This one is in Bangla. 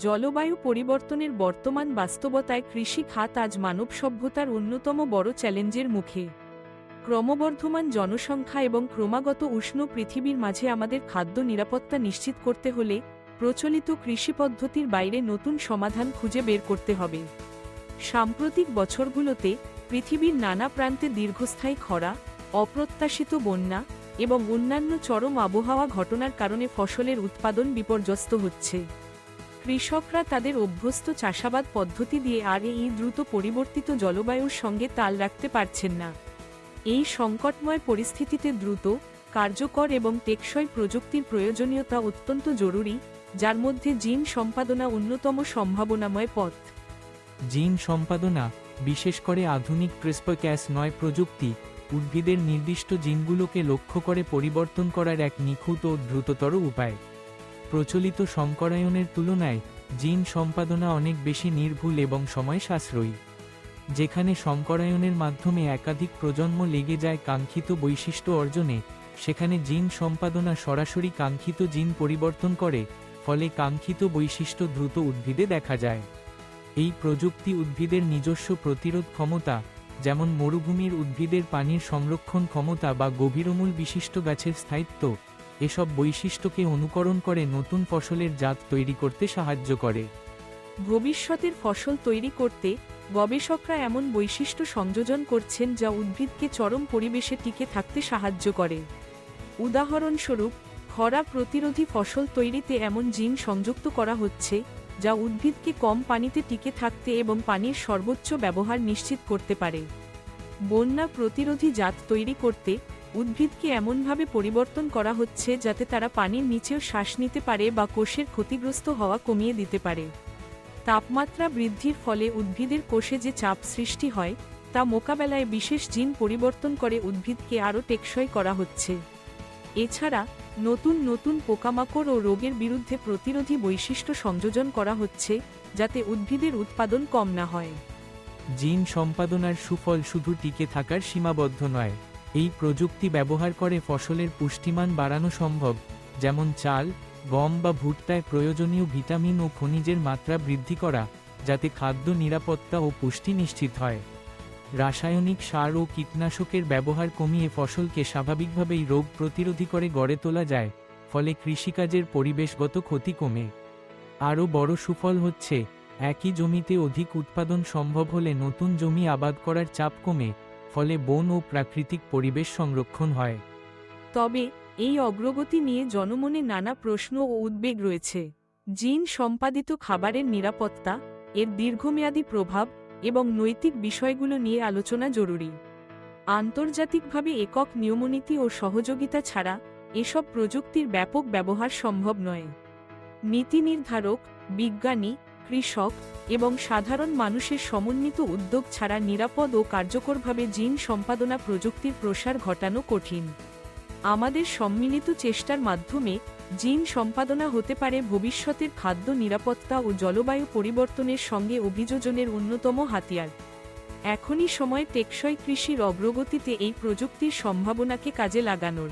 জলবায়ু পরিবর্তনের বর্তমান বাস্তবতায় কৃষি খাত আজ মানব সভ্যতার অন্যতম বড় চ্যালেঞ্জের মুখে। ক্রমবর্ধমান জনসংখ্যা এবং ক্রমাগত উষ্ণ পৃথিবীর মাঝে আমাদের খাদ্য নিরাপত্তা নিশ্চিত করতে হলে প্রচলিত কৃষি পদ্ধতির বাইরে নতুন সমাধান খুঁজে বের করতে হবে। সাম্প্রতিক বছরগুলোতে পৃথিবীর নানা প্রান্তে দীর্ঘস্থায়ী খরা, অপ্রত্যাশিত বন্যা এবং অন্যান্য চরম আবহাওয়া ঘটনার কারণে ফসলের উৎপাদন বিপর্যস্ত হচ্ছে। কৃষকরা তাদের অভ্যস্ত চাষাবাদ পদ্ধতি দিয়ে আর এই দ্রুত পরিবর্তিত জলবায়ুর সঙ্গে তাল রাখতে পারছেন না। এই সংকটময় পরিস্থিতিতে দ্রুত, কার্যকর এবং টেকসই প্রযুক্তির প্রয়োজনীয়তা অত্যন্ত জরুরি, যার মধ্যে জিন সম্পাদনা অন্যতম সম্ভাবনাময় পথ। জিন সম্পাদনা, বিশেষ করে আধুনিক ক্রিসপার-ক্যাস9 প্রযুক্তি, উদ্ভিদের নির্দিষ্ট জিনগুলোকে লক্ষ্য করে পরিবর্তন করার এক নিখুঁত ও দ্রুততর উপায়। প্রচলিত সংকরায়নের তুলনায় জিন সম্পাদনা অনেক বেশি নির্ভুল এবং সময় সাশ্রয়ী। যেখানে সংকরায়নের মাধ্যমে একাধিক প্রজন্ম লেগে যায় কাঙ্ক্ষিত বৈশিষ্ট্য অর্জনে, সেখানে জিন সম্পাদনা সরাসরি কাঙ্ক্ষিত জিন পরিবর্তন করে, ফলে কাঙ্ক্ষিত বৈশিষ্ট্য দ্রুত উদ্ভিদে দেখা যায়। এই প্রযুক্তি উদ্ভিদের নিজস্ব প্রতিরোধ ক্ষমতা, যেমন মরুভূমির উদ্ভিদের পানির সংরক্ষণ ক্ষমতা বা গভীরমূল বিশিষ্ট গাছের স্থায়িত্ব, এসব বৈশিষ্ট্যকে অনুকরণ করে নতুন ফসলের জাত তৈরি করতে সাহায্য করে। ভবিষ্যতের ফসল তৈরি করতে গবেষকরা এমন বৈশিষ্ট্য সংযোজন করছেন যা উদ্ভিদকে চরম পরিবেশে টিকে থাকতে সাহায্য করে। উদাহরণস্বরূপ, খরা প্রতিরোধী ফসল তৈরিতে এমন জিন সংযুক্ত করা হচ্ছে যা উদ্ভিদকে কম পানিতে টিকে থাকতে এবং পানির সর্বোচ্চ ব্যবহার নিশ্চিত করতে পারে। বন্যা প্রতিরোধী জাত তৈরি করতে উদ্ভিদকে এমনভাবে পরিবর্তন করা হচ্ছে যাতে তারা পানির নিচেও শ্বাস নিতে পারে বা কোষের ক্ষতিগ্রস্ত হওয়া কমিয়ে দিতে পারে। তাপমাত্রা বৃদ্ধির ফলে উদ্ভিদের কোষে যে চাপ সৃষ্টি হয় তা মোকাবেলায় বিশেষ জিন পরিবর্তন করে উদ্ভিদকে আরও টেকসই করা হচ্ছে। এছাড়া নতুন নতুন পোকামাকড় ও রোগের বিরুদ্ধে প্রতিরোধী বৈশিষ্ট্য সংযোজন করা হচ্ছে যাতে উদ্ভিদের উৎপাদন কম না হয়। জিন সম্পাদনার সুফল শুধু টিকে থাকার সীমাবদ্ধ নয়। এই প্রযুক্তি ব্যবহার করে ফসলের পুষ্টিমান বাড়ানো সম্ভব, যেমন চাল, গম বা ভুট্টায় প্রয়োজনীয় ভিটামিন ও খনিজের মাত্রা বৃদ্ধি করা, যাতে খাদ্য নিরাপত্তা ও পুষ্টি নিশ্চিত হয়। রাসায়নিক সার ও কীটনাশকের ব্যবহার কমিয়ে ফসলকে স্বাভাবিকভাবেই রোগ প্রতিরোধী করে গড়ে তোলা যায়, ফলে কৃষিকাজের পরিবেশগত ক্ষতি কমে। আরও বড় সুফল হচ্ছে, একই জমিতে অধিক উৎপাদন সম্ভব হলে নতুন জমি আবাদ করার চাপ কমে, ফলে বন ও প্রাকৃতিক পরিবেশ সংরক্ষণ হয়। তবে এই অগ্রগতি নিয়ে জনমনে নানা প্রশ্ন ও উদ্বেগ রয়েছে। জিন সম্পাদিত খাবারের নিরাপত্তা, এর দীর্ঘমেয়াদী প্রভাব এবং নৈতিক বিষয়গুলো নিয়ে আলোচনা জরুরি। আন্তর্জাতিকভাবে একক নিয়মনীতি ও সহযোগিতা ছাড়া এসব প্রযুক্তির ব্যাপক ব্যবহার সম্ভব নয়। নীতি নির্ধারক, বিজ্ঞানী, কৃষক এবং সাধারণ মানুষের সমন্বিত উদ্যোগ ছাড়া নিরাপদ ও কার্যকরভাবে জিন সম্পাদনা প্রযুক্তির প্রসার ঘটানো কঠিন। আমাদের সম্মিলিত চেষ্টার মাধ্যমে জিন সম্পাদনা হতে পারে ভবিষ্যতের খাদ্য নিরাপত্তা ও জলবায়ু পরিবর্তনের সঙ্গে অভিযোজনের অন্যতম হাতিয়ার। এখনই সময় টেকসই কৃষির অগ্রগতিতে এই প্রযুক্তির সম্ভাবনাকে কাজে লাগানোর।